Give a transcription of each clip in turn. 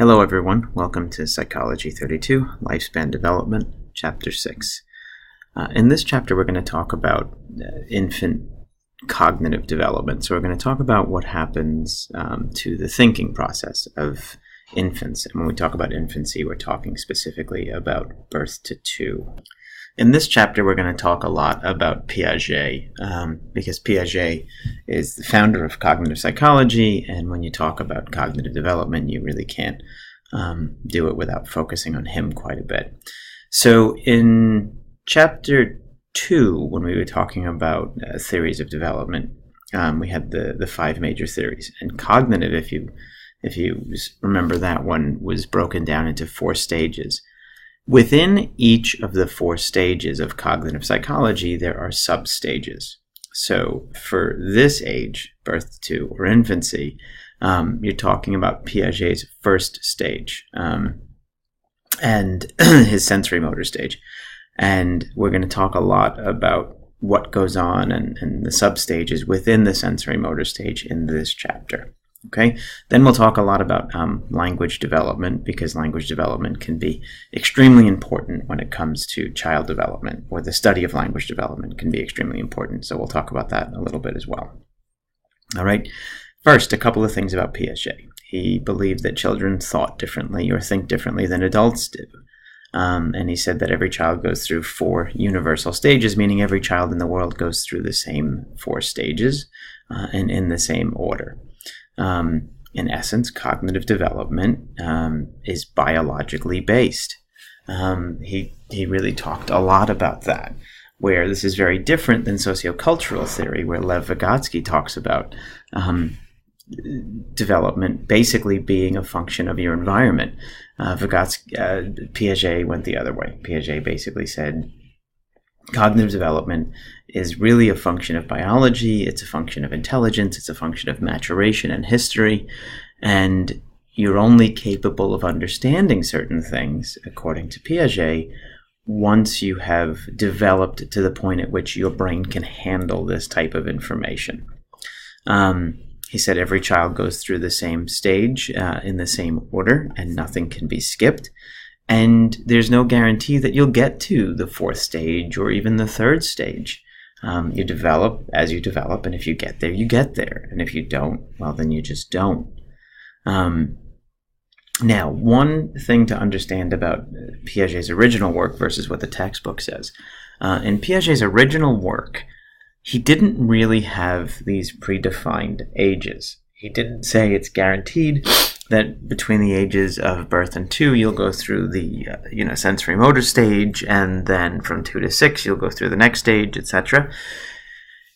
Hello everyone, welcome to Psychology 32, Lifespan Development, Chapter 6. In this chapter we're going to talk about infant cognitive development. So we're going to talk about what happens to the thinking process of infants. And when we talk about infancy, we're talking specifically about birth to 2. In this chapter, we're going to talk a lot about Piaget, because Piaget is the founder of cognitive psychology, and when you talk about cognitive development, you really can't do it without focusing on him quite a bit. So in chapter 2, when we were talking about theories of development, we had the 5 major theories, and cognitive, if you remember that one, was broken down into 4 stages. Within each of the 4 stages of cognitive psychology, there are sub-stages. So for this age, birth to or infancy, you're talking about Piaget's first stage and his sensory motor stage. And we're going to talk a lot about what goes on and the sub-stages within the sensory motor stage in this chapter. Okay, then we'll talk a lot about language development, because language development can be extremely important when it comes to child development, or the study of language development can be extremely important. So we'll talk about that a little bit as well. All right, first, a couple of things about Piaget. He believed that children thought differently or think differently than adults do. And he said that every child goes through 4 universal stages, meaning every child in the world goes through the same 4 stages and in the same order. In essence, cognitive development is biologically based. He really talked a lot about that, where this is very different than sociocultural theory, where Lev Vygotsky talks about development basically being a function of your environment. Piaget went the other way. Piaget basically said cognitive development is really a function of biology, it's a function of intelligence, it's a function of maturation and history, and you're only capable of understanding certain things, according to Piaget, once you have developed to the point at which your brain can handle this type of information. He said every child goes through the same stage in the same order, and nothing can be skipped. And there's no guarantee that you'll get to the 4th stage or even the 3rd stage. You develop as you develop, and if you get there, you get there. And if you don't, well, then you just don't. Now, one thing to understand about Piaget's original work versus what the textbook says. In Piaget's original work, he didn't really have these predefined ages. He didn't say it's guaranteed that between the ages of birth and 2, you'll go through the sensory motor stage, and then from 2 to 6, you'll go through the next stage, etc.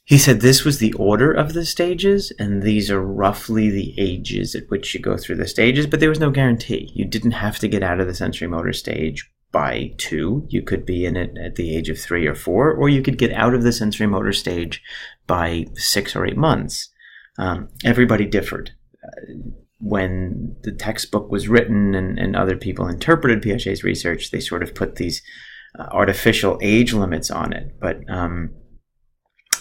He said this was the order of the stages, and these are roughly the ages at which you go through the stages, but there was no guarantee. You didn't have to get out of the sensory motor stage by 2. You could be in it at the age of 3 or 4, or you could get out of the sensory motor stage by 6 or 8 months. Everybody differed. When the textbook was written and other people interpreted Piaget's research, they sort of put these artificial age limits on it. But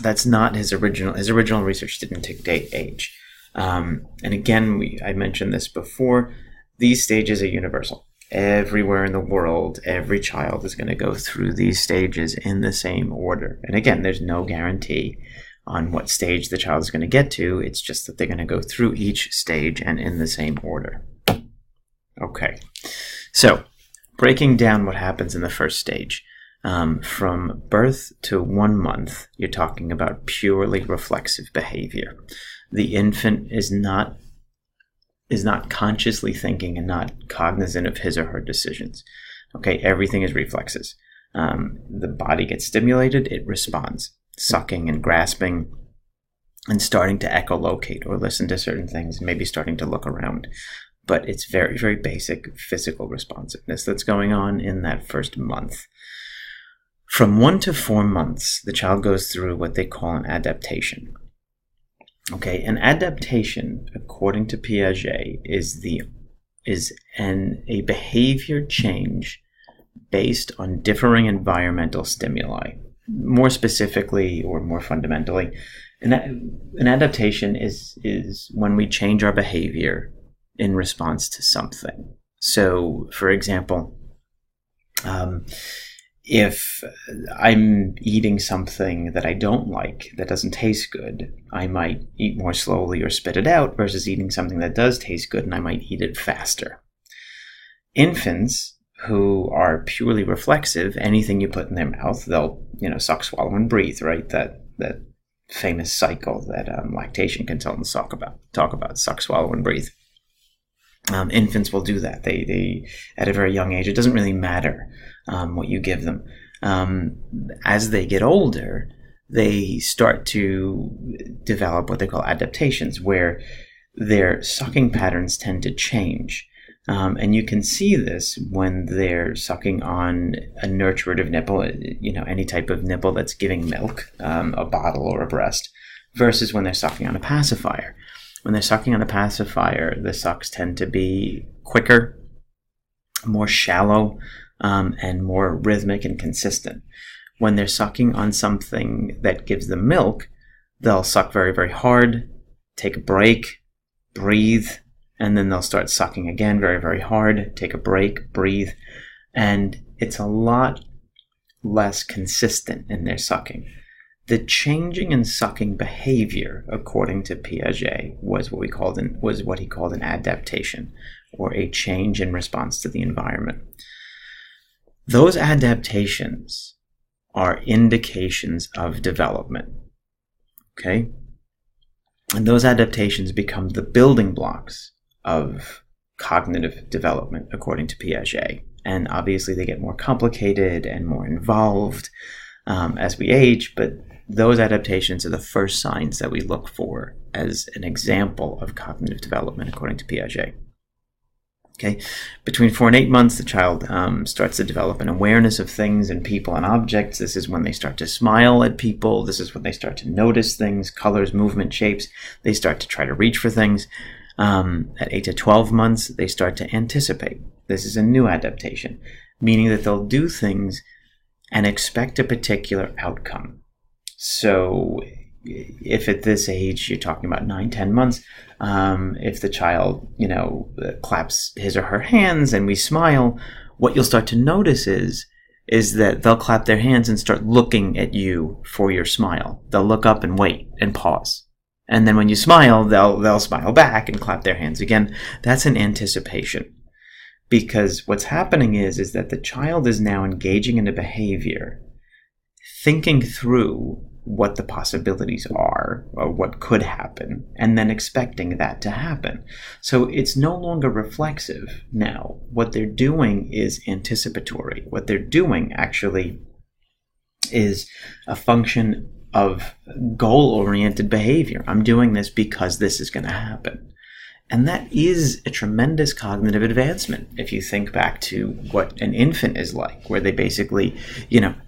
that's not his original. His original research didn't dictate age. And again, I mentioned this before, these stages are universal. Everywhere in the world, every child is going to go through these stages in the same order. And again, there's no guarantee on what stage the child is going to get to. It's just that they're going to go through each stage and in the same order. Okay, so breaking down what happens in the first stage. From birth to 1 month, you're talking about purely reflexive behavior. The infant is not consciously thinking and not cognizant of his or her decisions. Okay, everything is reflexes. The body gets stimulated, it responds. Sucking and grasping and starting to echolocate or listen to certain things, and maybe starting to look around. But it's very, very basic physical responsiveness that's going on in that first month. From 1 to 4 months, the child goes through what they call an adaptation. Okay, an adaptation, according to Piaget, is a behavior change based on differing environmental stimuli. More specifically, or more fundamentally, an adaptation is when we change our behavior in response to something. So, for example, if I'm eating something that I don't like, that doesn't taste good, I might eat more slowly or spit it out, versus eating something that does taste good and I might eat it faster. Infants who are purely reflexive, anything you put in their mouth, they'll, suck, swallow, and breathe, right? That famous cycle that lactation consultants talk about, suck, swallow, and breathe. Infants will do that. They at a very young age, it doesn't really matter what you give them. As they get older, they start to develop what they call adaptations, where their sucking patterns tend to change. And you can see this when they're sucking on a nurturative nipple, any type of nipple that's giving milk, a bottle or a breast, versus when they're sucking on a pacifier. When they're sucking on a pacifier, the sucks tend to be quicker, more shallow, and more rhythmic and consistent. When they're sucking on something that gives them milk, they'll suck very, very hard, take a break, breathe, and then they'll start sucking again very, very hard, take a break, breathe, and it's a lot less consistent in their sucking. The changing in sucking behavior, according to Piaget, was what he called an adaptation, or a change in response to the environment. Those adaptations are indications of development. Okay? And those adaptations become the building blocks of cognitive development, according to Piaget. And obviously they get more complicated and more involved as we age, but those adaptations are the first signs that we look for as an example of cognitive development, according to Piaget. Okay, between 4 and 8 months, the child starts to develop an awareness of things and people and objects. This is when they start to smile at people. This is when they start to notice things, colors, movement, shapes. They start to try to reach for things. At 8 to 12 months, they start to anticipate. This is a new adaptation, meaning that they'll do things and expect a particular outcome. So if at this age, you're talking about 9, 10 months, if the child, claps his or her hands and we smile, what you'll start to notice is that they'll clap their hands and start looking at you for your smile. They'll look up and wait and pause. And then when you smile, they'll smile back and clap their hands again. That's an anticipation. Because what's happening is that the child is now engaging in a behavior, thinking through what the possibilities are or what could happen, and then expecting that to happen. So it's no longer reflexive now. What they're doing is anticipatory. What they're doing actually is a function of goal-oriented behavior. I'm doing this because this is going to happen. And that is a tremendous cognitive advancement if you think back to what an infant is like, where they basically,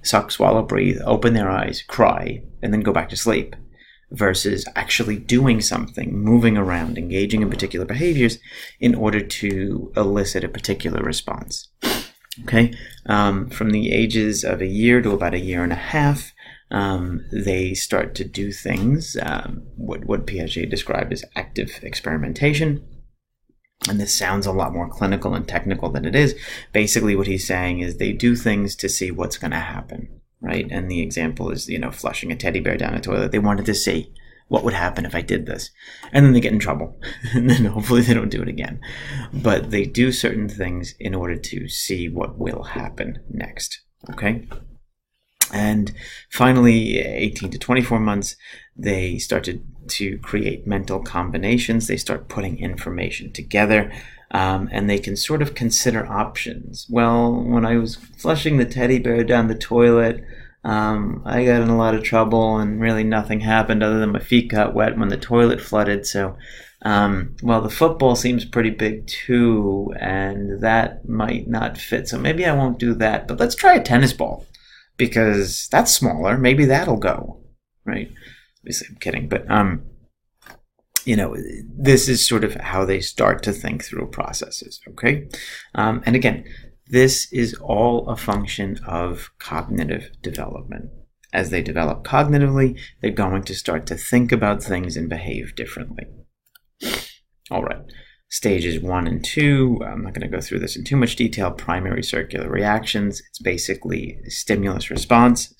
suck, swallow, breathe, open their eyes, cry, and then go back to sleep, versus actually doing something, moving around, engaging in particular behaviors in order to elicit a particular response. Okay? From the ages of a year to about a year and a half, they start to do things, what Piaget described as active experimentation. And this sounds a lot more clinical and technical than it is. Basically, what he's saying is they do things to see what's going to happen, right? And the example is, flushing a teddy bear down a toilet. They wanted to see what would happen if I did this. And then they get in trouble. And then hopefully they don't do it again. But they do certain things in order to see what will happen next, okay? And finally, 18 to 24 months, they started to create mental combinations. They start putting information together, and they can sort of consider options. Well, when I was flushing the teddy bear down the toilet, I got in a lot of trouble, and really nothing happened other than my feet got wet when the toilet flooded. So, the football seems pretty big too, and that might not fit. So maybe I won't do that, but let's try a tennis ball, because that's smaller. Maybe that'll go, right? Obviously, I'm kidding. But, this is sort of how they start to think through processes, okay? And again, this is all a function of cognitive development. As they develop cognitively, they're going to start to think about things and behave differently. All right. Stages 1 and 2, I'm not going to go through this in too much detail. Primary circular reactions, it's basically stimulus response.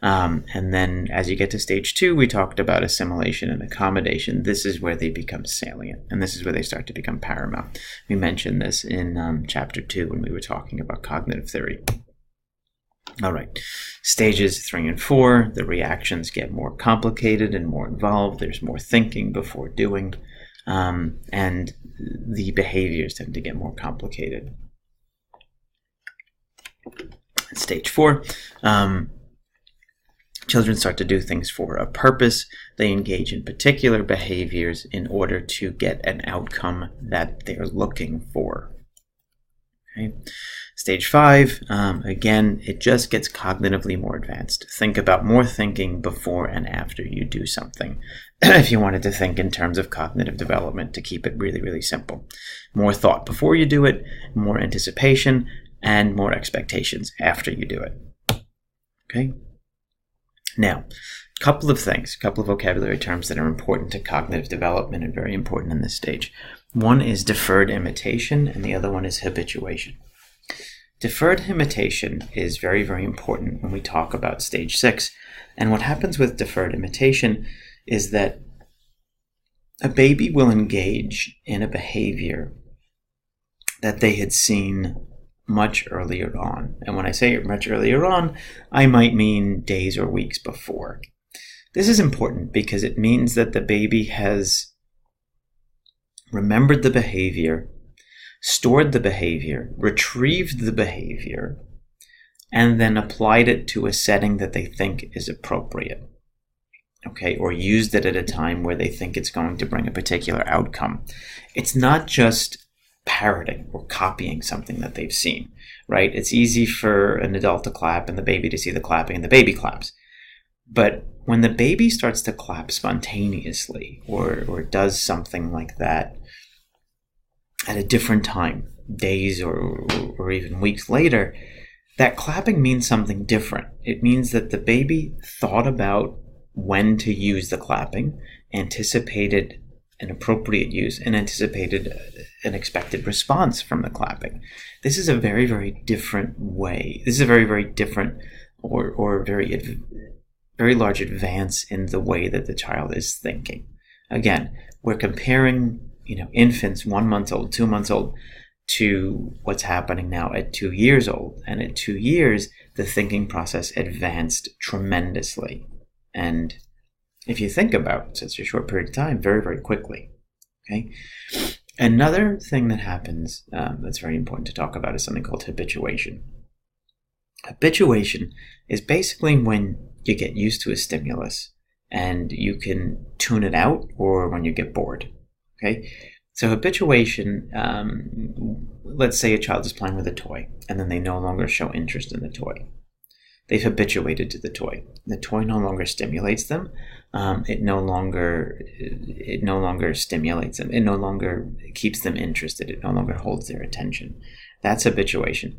And then as you get to stage 2, we talked about assimilation and accommodation. This is where they become salient, and this is where they start to become paramount. We mentioned this in chapter 2 when we were talking about cognitive theory. All right, stages 3 and 4, the reactions get more complicated and more involved. There's more thinking before doing, and the behaviors tend to get more complicated. Stage 4, children start to do things for a purpose. They engage in particular behaviors in order to get an outcome that they're looking for. Okay. Stage 5, again, it just gets cognitively more advanced. Think about more thinking before and after you do something. If you wanted to think in terms of cognitive development, to keep it really, really simple. More thought before you do it, more anticipation, and more expectations after you do it. Okay? Now, a couple of vocabulary terms that are important to cognitive development and very important in this stage. One is deferred imitation, and the other one is habituation. Deferred imitation is very, very important when we talk about stage 6. And what happens with deferred imitation is that a baby will engage in a behavior that they had seen much earlier on. And when I say much earlier on, I might mean days or weeks before. This is important because it means that the baby has remembered the behavior, stored the behavior, retrieved the behavior, and then applied it to a setting that they think is appropriate. Okay, or used it at a time where they think it's going to bring a particular outcome. It's not just parroting or copying something that they've seen, right? It's easy for an adult to clap and the baby to see the clapping and the baby claps. But when the baby starts to clap spontaneously or does something like that at a different time, days or even weeks later, that clapping means something different. It means that the baby thought about when to use the clapping, anticipated an appropriate use, and anticipated an expected response from the clapping. This is a very, very different way. This is a very, very different or very large advance in the way that the child is thinking. Again, we're comparing, infants 1 month old, 2 months old, to what's happening now at 2 years old. And at 2 years, the thinking process advanced tremendously. And if you think about such a short period of time, very, very quickly. Okay. Another thing that happens that's very important to talk about is something called habituation. Habituation is basically when you get used to a stimulus and you can tune it out, or when you get bored. Okay. So habituation, let's say a child is playing with a toy and then they no longer show interest in the toy. They've habituated to the toy. The toy no longer stimulates them. It no longer stimulates them. It no longer keeps them interested. It no longer holds their attention. That's habituation.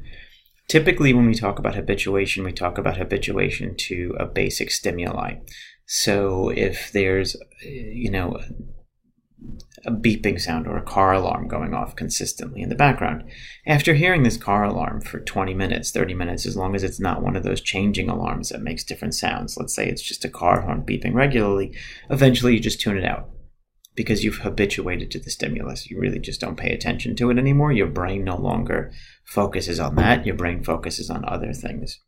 Typically, when we talk about habituation, we talk about habituation to a basic stimuli. So if there's, a beeping sound or a car alarm going off consistently in the background, after hearing this car alarm for 20 minutes, 30 minutes, as long as it's not one of those changing alarms that makes different sounds, let's say it's just a car horn beeping regularly, eventually you just tune it out because you've habituated to the stimulus. You really just don't pay attention to it anymore. Your brain no longer focuses on that. Your brain focuses on other things.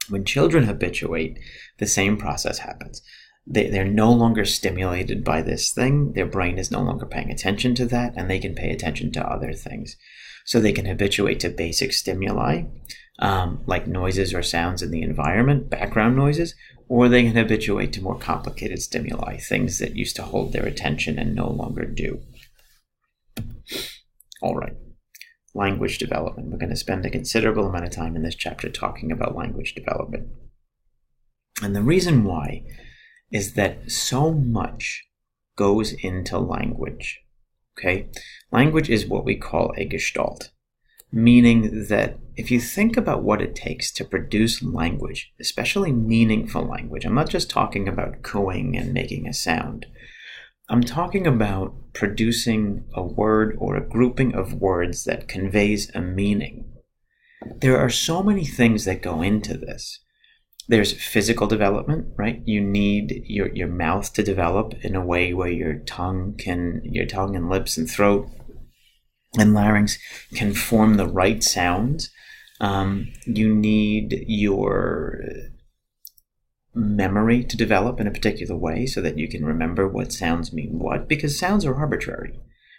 When children habituate, the same process happens. They're no longer stimulated by this thing. Their brain is no longer paying attention to that, and they can pay attention to other things. So they can habituate to basic stimuli, like noises or sounds in the environment, background noises, or they can habituate to more complicated stimuli, things that used to hold their attention and no longer do. All right. Language development. We're going to spend a considerable amount of time in this chapter talking about language development. And the reason why is that so much goes into language. Okay? Language is what we call a gestalt, meaning that if you think about what it takes to produce language, especially meaningful language, I'm not just talking about cooing and making a sound. I'm talking about producing a word or a grouping of words that conveys a meaning. There are so many things that go into this. There's physical development, right? You need your mouth to develop in a way where your tongue and lips and throat and larynx can form the right sounds. You need your memory to develop in a particular way so that you can remember what sounds mean what, because sounds are arbitrary,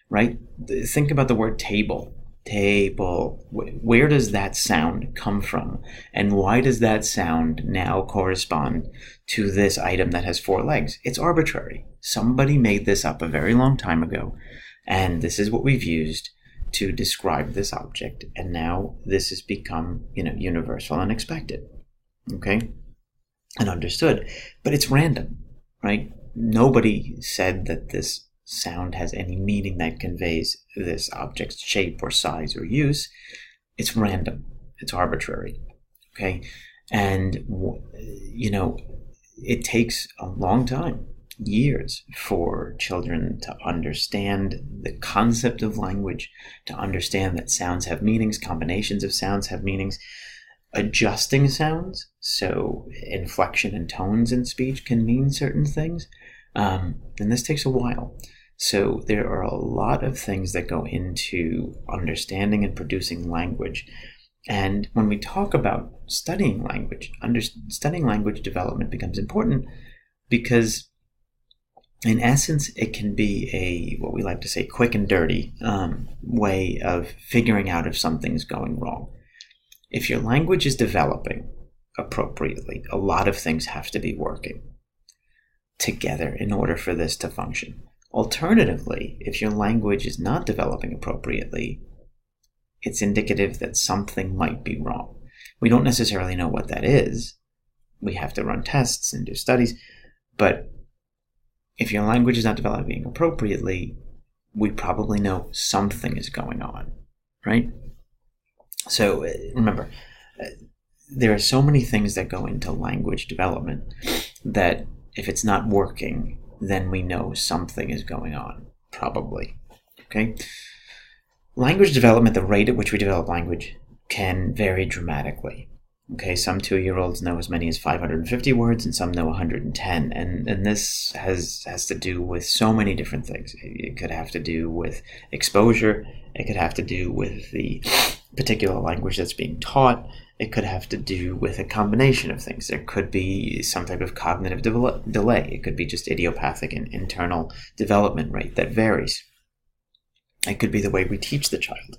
right? Think about the word table. Table. Where does that sound come from? And why does that sound now correspond to this item that has 4 legs? It's arbitrary. Somebody made this up a very long time ago, and this is what we've used to describe this object, and now this has become, universal and expected. Okay? And understood, but it's random, right? Nobody said that this sound has any meaning that conveys this object's shape or size or use. It's random. It's arbitrary, okay? And, it takes a long time, years, for children to understand the concept of language, to understand that sounds have meanings, combinations of sounds have meanings, adjusting sounds, so inflection and tones in speech can mean certain things, and this takes a while. So there are a lot of things that go into understanding and producing language. And when we talk about studying language, studying language development becomes important because, in essence, it can be what we like to say, quick and dirty way of figuring out if something's going wrong. If your language is developing appropriately, a lot of things have to be working together in order for this to function. Alternatively, if your language is not developing appropriately, it's indicative that something might be wrong. We don't necessarily know what that is. We have to run tests and do studies, but if your language is not developing appropriately, we probably know something is going on, right? So remember, there are so many things that go into language development that if it's not working, then we know something is going on, probably. Okay? Language development, the rate at which we develop language, can vary dramatically. Okay, some 2-year-olds know as many as 550 words, and some know 110. And this has to do with so many different things. It could have to do with exposure. It could have to do with the particular language that's being taught. It could have to do with a combination of things. There could be some type of cognitive delay. It could be just idiopathic and internal development rate that varies. It could be the way we teach the child.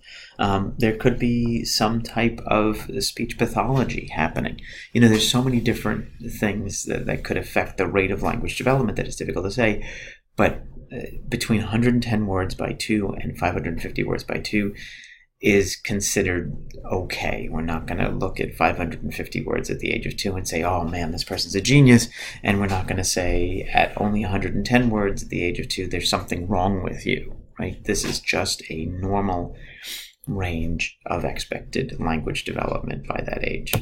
There could be some type of speech pathology happening. There's so many different things that could affect the rate of language development that it's difficult to say. But between 110 words by 2 and 550 words by 2 is considered okay. We're not going to look at 550 words at the age of 2 and say, oh man, this person's a genius. And we're not going to say at only 110 words at the age of 2, there's something wrong with you. Right? This is just a normal range of expected language development by that age.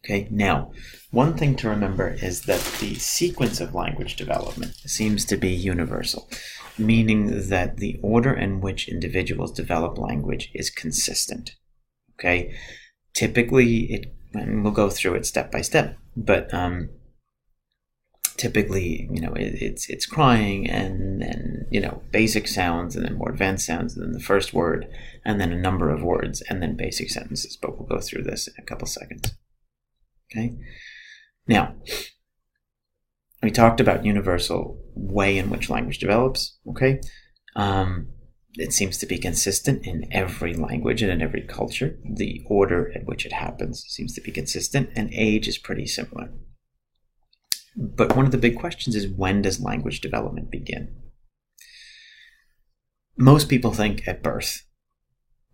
Okay, now, one thing to remember is that the sequence of language development seems to be universal, meaning that the order in which individuals develop language is consistent. Okay, typically, and we'll go through it step by step, but typically, it's crying and then, basic sounds and then more advanced sounds and then the first word and then a number of words and then basic sentences. But we'll go through this in a couple seconds. Okay. Now, we talked about universal way in which language develops. Okay. It seems to be consistent in every language and in every culture. The order at which it happens seems to be consistent, and age is pretty similar. But one of the big questions is, when does language development begin? Most people think at birth,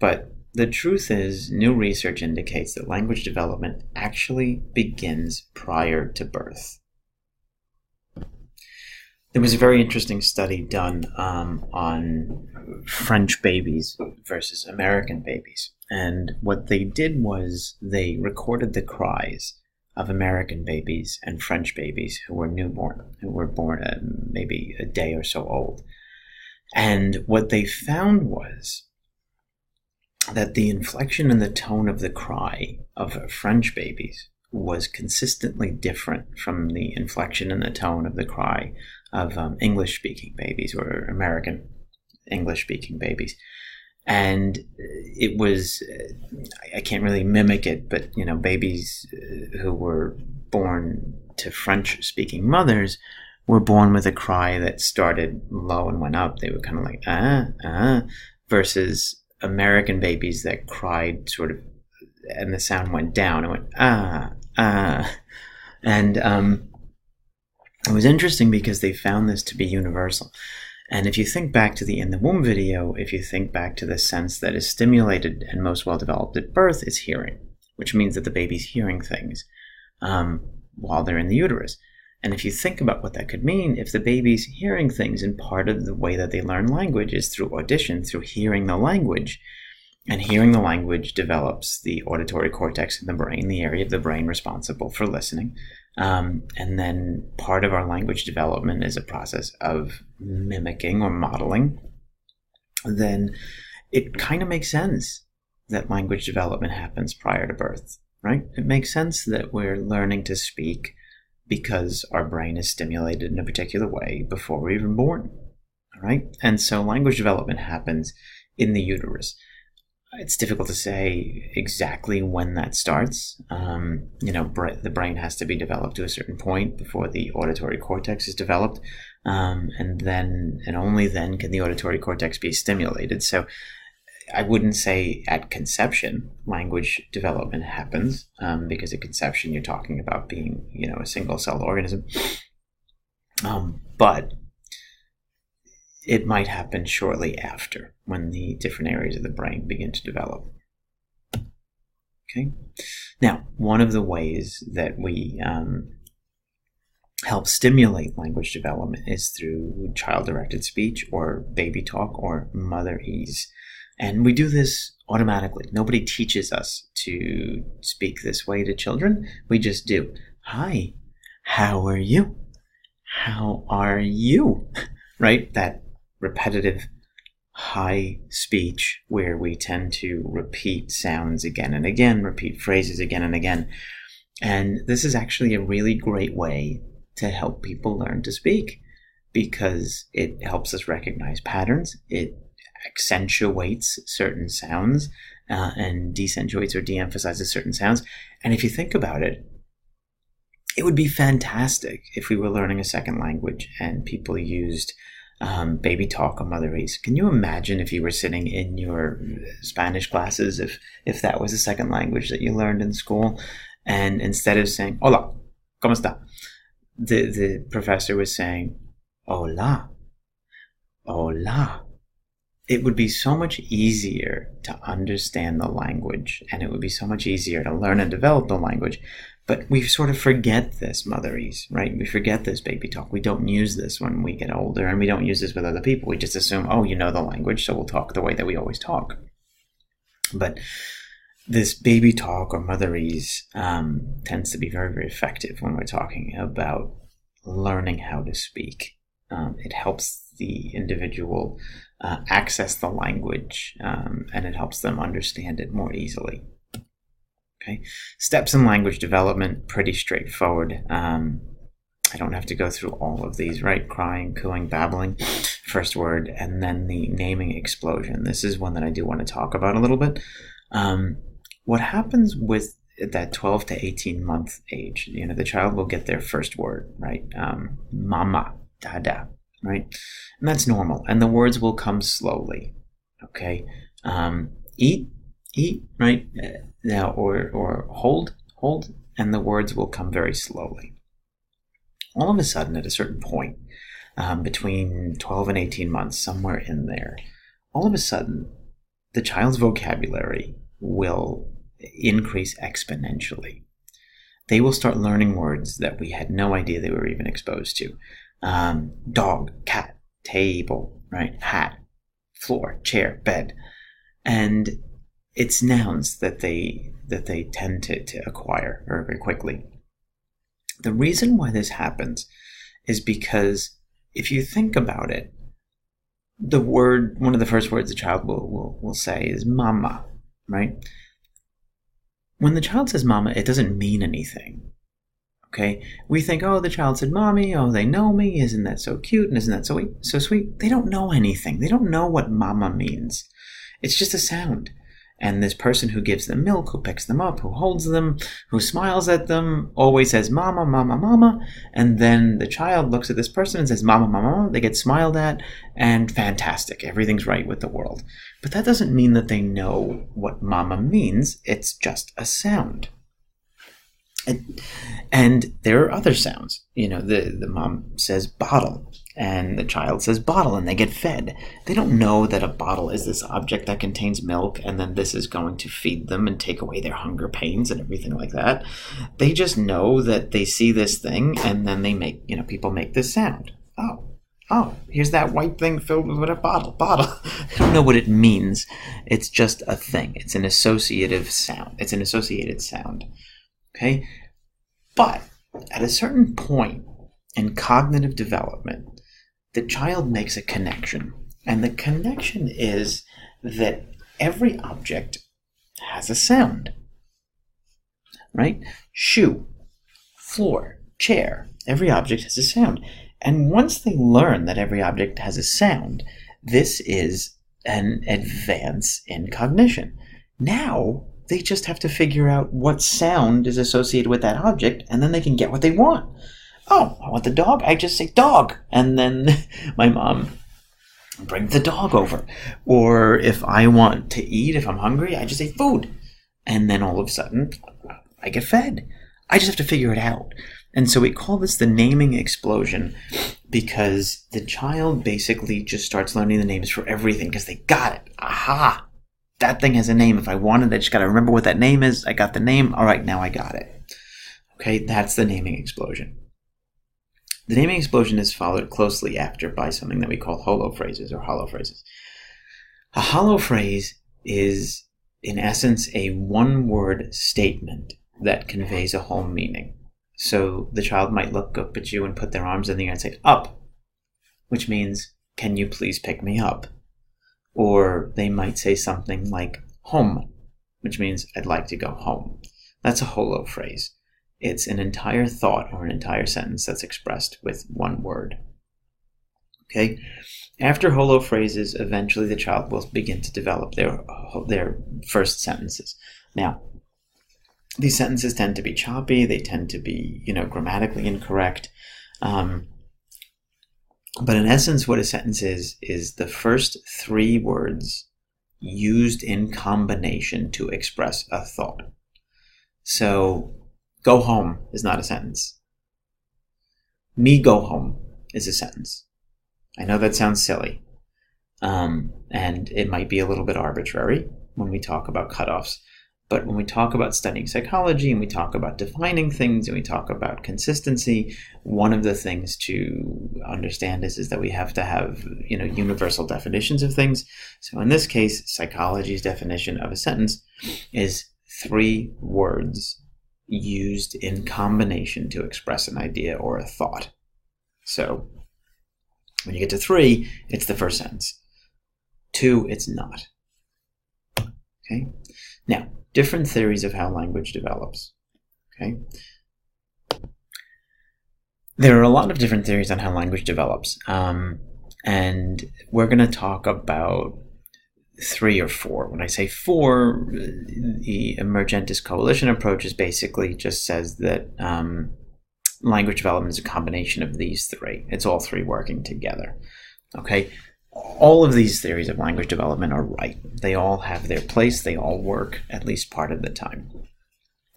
but the truth is, new research indicates that language development actually begins prior to birth. There was a very interesting study done on French babies versus American babies. And what they did was they recorded the cries of American babies and French babies who were newborn, who were born at maybe a day or so old. And what they found was that the inflection and the tone of the cry of French babies was consistently different from the inflection and the tone of the cry of English-speaking babies or American English-speaking babies. And it was, I can't really mimic it, but, babies who were born to French-speaking mothers were born with a cry that started low and went up. They were kind of like, versus American babies that cried sort of, and the sound went down and went, And it was interesting because they found this to be universal. And if you think back to the in the womb video, if you think back to the sense that is stimulated and most well developed at birth is hearing, which means that the baby's hearing things while they're in the uterus. And if you think about what that could mean, if the baby's hearing things, and part of the way that they learn language is through audition, through hearing the language, and hearing the language develops the auditory cortex in the brain, the area of the brain responsible for listening. And then part of our language development is a process of mimicking or modeling. Then it kind of makes sense that language development happens prior to birth, right? It makes sense that we're learning to speak because our brain is stimulated in a particular way before we're even born, all right? And so language development happens in the uterus. It's difficult to say exactly when that starts. The brain has to be developed to a certain point before the auditory cortex is developed. And only then can the auditory cortex be stimulated. So I wouldn't say at conception language development happens, because at conception you're talking about being, a single-celled organism. But it might happen shortly after, when the different areas of the brain begin to develop. Okay. Now, one of the ways that we help stimulate language development is through child-directed speech or baby talk or motherese. And we do this automatically. Nobody teaches us to speak this way to children. We just do. Hi, how are you? How are you? Right? That repetitive high speech where we tend to repeat sounds again and again, repeat phrases again and again. And this is actually a really great way to help people learn to speak, because it helps us recognize patterns. It accentuates certain sounds and deaccentuates or de-emphasizes certain sounds. And if you think about it, it would be fantastic if we were learning a second language and people used baby talk or motherese. Can you imagine if you were sitting in your Spanish classes, if that was a second language that you learned in school, and instead of saying, hola, ¿cómo está? The professor was saying, hola, hola. It would be so much easier to understand the language, and it would be so much easier to learn and develop the language. But we sort of forget this motherese, right? We forget this baby talk. We don't use this when we get older, and we don't use this with other people. We just assume, oh, you know the language, so we'll talk the way that we always talk. But this baby talk or motherese tends to be very, very effective when we're talking about learning how to speak. It helps the individual access the language, and it helps them understand it more easily. Okay, steps in language development, pretty straightforward. I don't have to go through all of these, right? Crying, cooing, babbling, first word, and then the naming explosion. This is one that I do want to talk about a little bit. What happens with that 12 to 18 month age? The child will get their first word, right? Mama, dada, right? And that's normal. And the words will come slowly, okay? Eat, right? Now, or hold, and the words will come very slowly. All of a sudden, at a certain point, between 12 and 18 months, somewhere in there, all of a sudden, the child's vocabulary will increase exponentially. They will start learning words that we had no idea they were even exposed to. Dog, cat, table, right? Hat, floor, chair, bed. And it's nouns that they tend to acquire very, very quickly. The reason why this happens is because if you think about it, one of the first words the child will say is mama, right? When the child says mama, it doesn't mean anything. Okay, we think, oh, the child said mommy, oh, they know me, isn't that so cute, and isn't that so sweet? They don't know anything. They don't know what mama means. It's just a sound. And this person who gives them milk, who picks them up, who holds them, who smiles at them, always says mama, mama, mama. And then the child looks at this person and says mama, mama, mama. They get smiled at, and fantastic. Everything's right with the world. But that doesn't mean that they know what mama means. It's just a sound. And there are other sounds. The mom says bottle, and the child says bottle, and they get fed. They don't know that a bottle is this object that contains milk, and then this is going to feed them and take away their hunger pains and everything like that. They just know that they see this thing, and then people make this sound. Oh, here's that white thing filled with a bottle. They don't know what it means. It's just a thing. It's an associative sound. It's an associated sound. Okay, but at a certain point in cognitive development, the child makes a connection. And the connection is that every object has a sound, right? Shoe, floor, chair, every object has a sound. And once they learn that every object has a sound, this is an advance in cognition. Now, they just have to figure out what sound is associated with that object, and then they can get what they want. Oh, I want the dog. I just say dog. And then my mom brings the dog over. Or if I want to eat, if I'm hungry, I just say food. And then all of a sudden, I get fed. I just have to figure it out. And so we call this the naming explosion because the child basically just starts learning the names for everything because they got it. Aha! That thing has a name. If I want it, I just got to remember what that name is. I got the name. All right, now I got it. Okay, that's the naming explosion. The naming explosion is followed closely after by something that we call holo phrases or hollow phrases. A hollow phrase is, in essence, a one-word statement that conveys a whole meaning. So the child might look up at you and put their arms in the air and say, up, which means, can you please pick me up? Or they might say something like home, which means I'd like to go home. That's a holo phrase. It's an entire thought or an entire sentence that's expressed with one word. Okay? After holo phrases, eventually the child will begin to develop their first sentences. Now, these sentences tend to be choppy. They tend to be, grammatically incorrect. But in essence, what a sentence is the first three words used in combination to express a thought. So, go home is not a sentence. Me go home is a sentence. I know that sounds silly. And it might be a little bit arbitrary when we talk about cutoffs. But when we talk about studying psychology and we talk about defining things and we talk about consistency, one of the things to understand is that we have to have, universal definitions of things. So in this case, psychology's definition of a sentence is 3 words used in combination to express an idea or a thought. So when you get to 3, it's the first sentence. 2, it's not. Okay? Now, different theories of how language develops. Okay? There are a lot of different theories on how language develops. And we're going to talk about 3 or 4. When I say 4, the Emergentist coalition approach is basically just says that language development is a combination of these 3. It's all 3 working together. Okay? All of these theories of language development are right. They all have their place. They all work at least part of the time.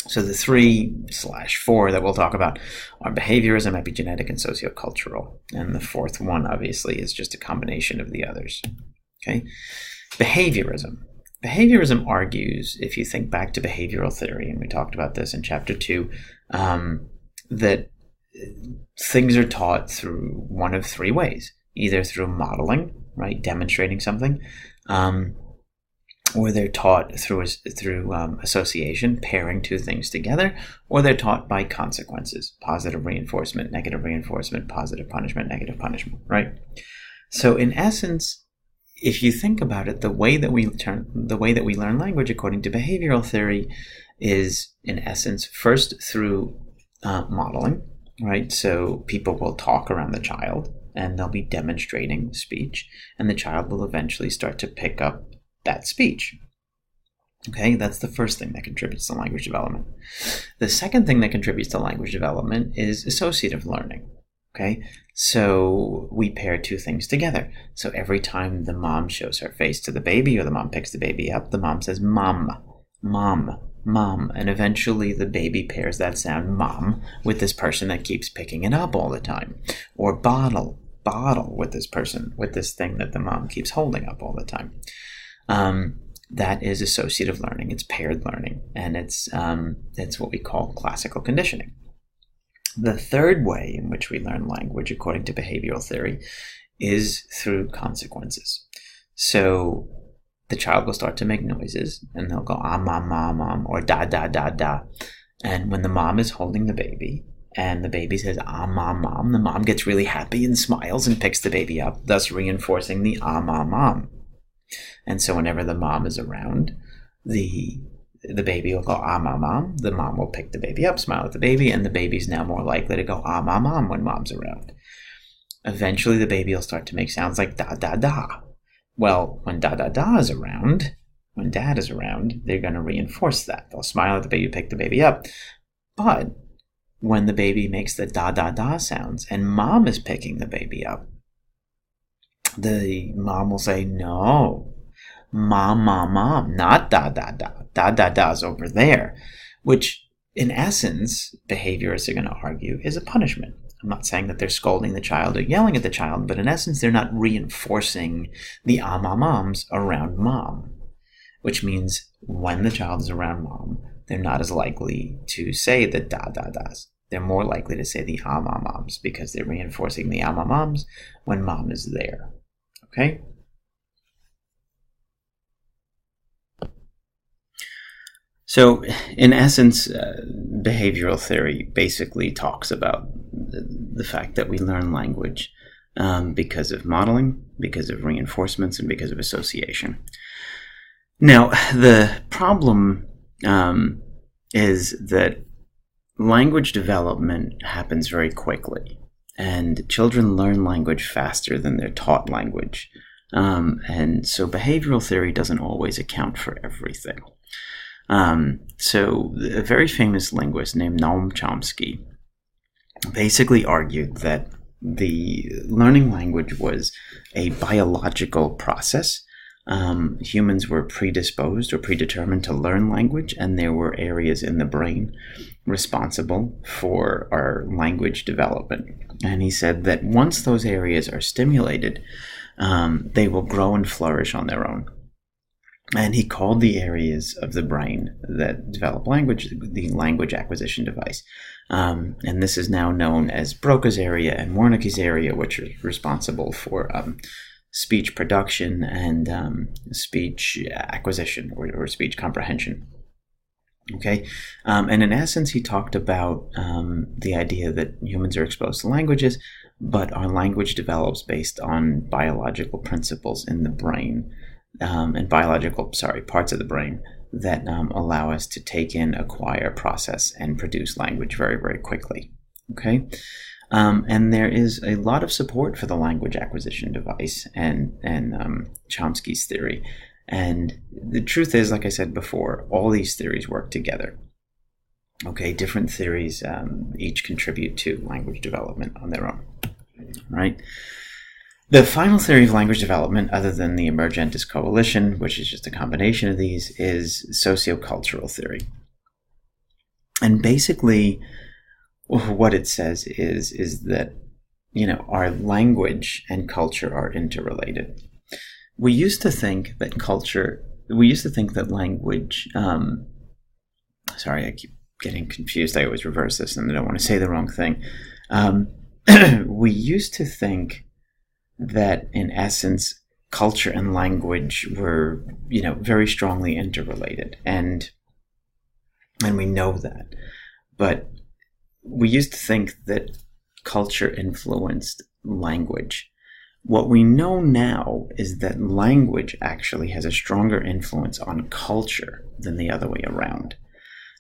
So the 3/4 that we'll talk about are behaviorism, epigenetic, and sociocultural. And the 4th one, obviously, is just a combination of the others. Okay? Behaviorism. Behaviorism argues, if you think back to behavioral theory, and we talked about this in Chapter 2, that things are taught through one of 3 ways. Either through modeling, right, demonstrating something, or they're taught through association, pairing two things together, or they're taught by consequences, positive reinforcement, positive punishment, negative punishment, right? So in essence, if you think about it, the way that we learn language according to behavioral theory is, in essence, first through modeling, right? So people will talk around the child, and they'll be demonstrating speech, and the child will eventually start to pick up that speech. Okay, that's the first thing that contributes to language development. The second thing that contributes to language development is associative learning. Okay, so we pair two things together. So every time the mom shows her face to the baby, or the mom picks the baby up, the mom says mom, mom, mom, and eventually the baby pairs that sound mom with this person that keeps picking it up all the time, or bottle with this person, with this thing that the mom keeps holding up all the time. That is associative learning. It's paired learning, and it's what we call classical conditioning. The third way in which we learn language, according to behavioral theory, is through consequences. So the child will start to make noises, and they'll go mom, or da, da, da, da. And when the mom is holding the baby, and the baby says mom, the mom gets really happy and smiles and picks the baby up, thus reinforcing the mom. And so whenever the mom is around, the baby will go mom. The mom will pick the baby up, smile at the baby, and the baby's now more likely to go mom when mom's around. Eventually the baby will start to make sounds like da, da, da. Well, when da, da, da is around, when dad is around, they're going to reinforce that. They'll smile at the baby, pick the baby up. But when the baby makes the da, da, da sounds and mom is picking the baby up, the mom will say, no, mom, not da, da, da. Da, da, da's over there, which in essence, behaviorists are going to argue is a punishment. I'm not saying that they're scolding the child or yelling at the child, but in essence, they're not reinforcing the moms around mom, which means when the child is around mom, they're not as likely to say the da, da, da's. They're more likely to say the moms because they're reinforcing the moms when mom is there. Okay? So, in essence, behavioral theory basically talks about the fact that we learn language because of modeling, because of reinforcements, and because of association. Now, the problem is that language development happens very quickly, and children learn language faster than they're taught language. And so behavioral theory doesn't always account for everything. So a very famous linguist named Noam Chomsky basically argued that the learning language was a biological process. Humans were predisposed or predetermined to learn language, and there were areas in the brain responsible for our language development. And he said that once those areas are stimulated, they will grow and flourish on their own. And he called the areas of the brain that develop language the language acquisition device. And this is now known as Broca's area and Wernicke's area, which are responsible for speech production and speech acquisition or speech comprehension. Okay, and in essence, he talked about the idea that humans are exposed to languages, but our language develops based on biological principles in the brain. And parts of the brain that allow us to take in, acquire, process, and produce language very, very quickly. Okay, and there is a lot of support for the language acquisition device and Chomsky's theory. And the truth is, like I said before, all these theories work together. Okay, different theories each contribute to language development on their own. Right. The final theory of language development, other than the emergentist coalition, which is just a combination of these, is sociocultural theory. And basically, what it says is that, our language and culture are interrelated. We used to think that language, sorry, I keep getting confused. I always reverse this and I don't want to say the wrong thing. We used to think that, in essence, culture and language were, very strongly interrelated, and we know that. But we used to think that culture influenced language. What we know now is that language actually has a stronger influence on culture than the other way around.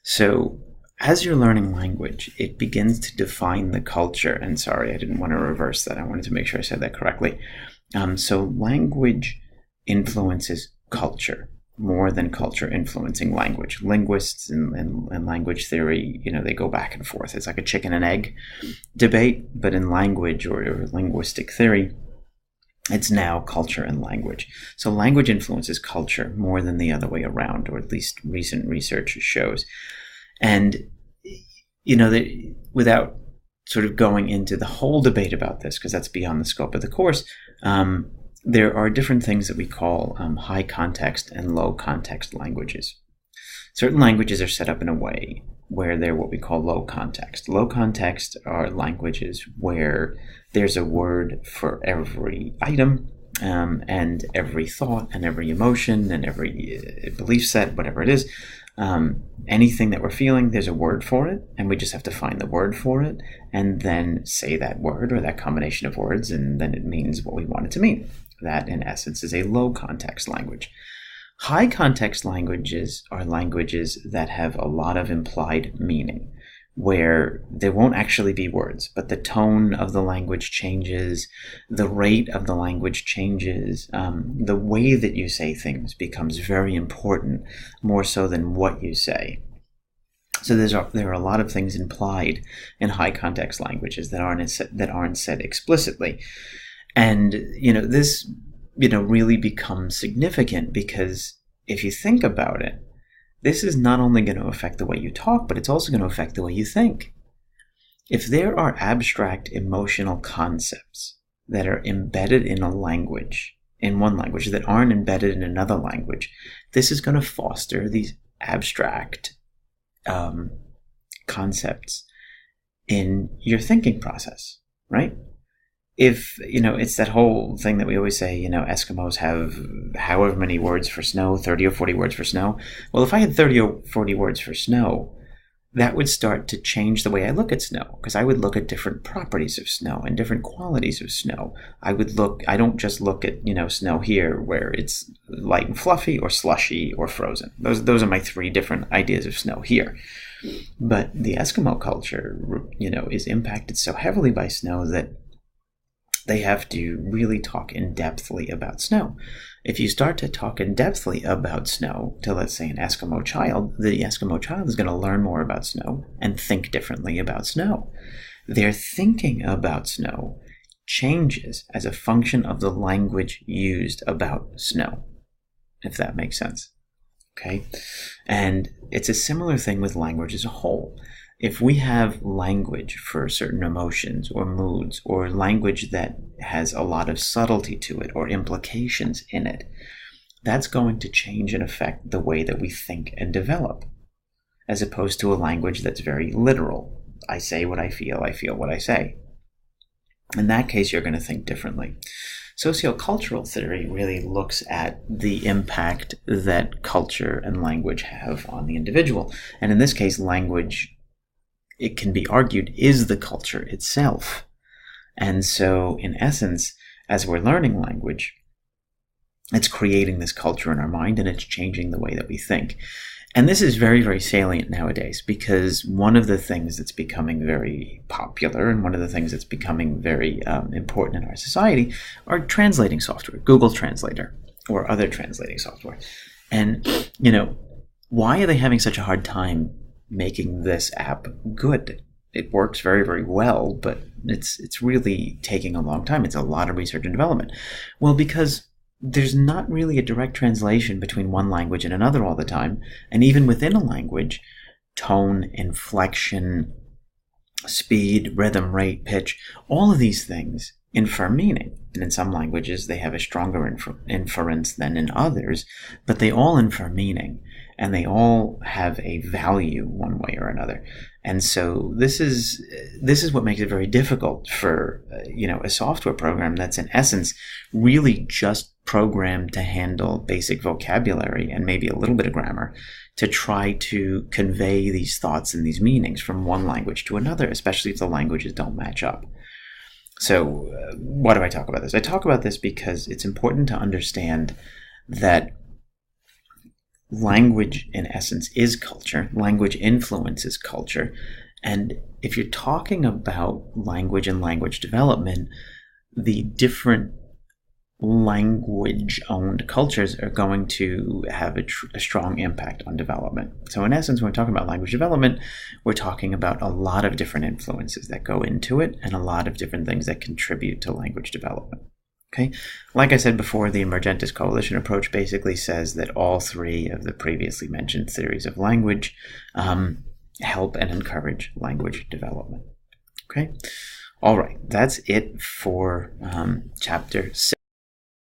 So as you're learning language, it begins to define the culture. And sorry, I didn't want to reverse that. I wanted to make sure I said that correctly. So language influences culture more than culture influencing language. Linguists and language theory, they go back and forth. It's like a chicken and egg debate, but in language or linguistic theory, it's now culture and language. So language influences culture more than the other way around, or at least recent research shows. And, without sort of going into the whole debate about this, because that's beyond the scope of the course, there are different things that we call high context and low context languages. Certain languages are set up in a way where they're what we call low context. Low context are languages where there's a word for every item, and every thought and every emotion and every belief set, whatever it is. Anything that we're feeling, there's a word for it, and we just have to find the word for it and then say that word or that combination of words, and then it means what we want it to mean. That, in essence, is a low context language. High context languages are languages that have a lot of implied meaning, where there won't actually be words, but the tone of the language changes, the rate of the language changes, the way that you say things becomes very important, more so than what you say. So there are a lot of things implied in high context languages that aren't said explicitly. And, this, really becomes significant because if you think about it, this is not only going to affect the way you talk, but it's also going to affect the way you think. If there are abstract emotional concepts that are embedded in one language, that aren't embedded in another language, this is going to foster these abstract concepts in your thinking process, right? If, it's that whole thing that we always say, Eskimos have however many words for snow, 30 or 40 words for snow. Well, if I had 30 or 40 words for snow, that would start to change the way I look at snow, because I would look at different properties of snow and different qualities of snow. I don't just look at, snow here where it's light and fluffy or slushy or frozen. Those are my three different ideas of snow here. But the Eskimo culture, is impacted so heavily by snow that they have to really talk in-depthly about snow. If you start to talk in-depthly about snow to, let's say, an Eskimo child, the Eskimo child is going to learn more about snow and think differently about snow. Their thinking about snow changes as a function of the language used about snow, if that makes sense. Okay? And it's a similar thing with language as a whole. If we have language for certain emotions or moods, or language that has a lot of subtlety to it or implications in it, that's going to change and affect the way that we think and develop, as opposed to a language that's very literal. I say what I feel what I say. In that case, you're going to think differently. Sociocultural theory really looks at the impact that culture and language have on the individual. And in this case, language, it can be argued, is the culture itself. And so, in essence, as we're learning language, it's creating this culture in our mind, and it's changing the way that we think. And this is very, very salient nowadays, because one of the things that's becoming very popular and one of the things that's becoming very important in our society are translating software, Google Translator or other translating software. And, why are they having such a hard time making this app good? It works very, very well, but it's really taking a long time. It's a lot of research and development. Well, because there's not really a direct translation between one language and another all the time. And even within a language, tone, inflection, speed, rhythm, rate, pitch, all of these things infer meaning. And in some languages, they have a stronger inference than in others, but they all infer meaning, and they all have a value one way or another. And so this is what makes it very difficult for a software program that's in essence really just programmed to handle basic vocabulary and maybe a little bit of grammar to try to convey these thoughts and these meanings from one language to another, especially if the languages don't match up. So why do I talk about this? I talk about this because it's important to understand that language, in essence, is culture. Language influences culture. And if you're talking about language and language development, the different language-owned cultures are going to have a strong impact on development. So in essence, when we're talking about language development, we're talking about a lot of different influences that go into it and a lot of different things that contribute to language development. Okay, like I said before, the Emergentist Coalition approach basically says that all three of the previously mentioned theories of language help and encourage language development. Okay, all right, that's it for Chapter 6.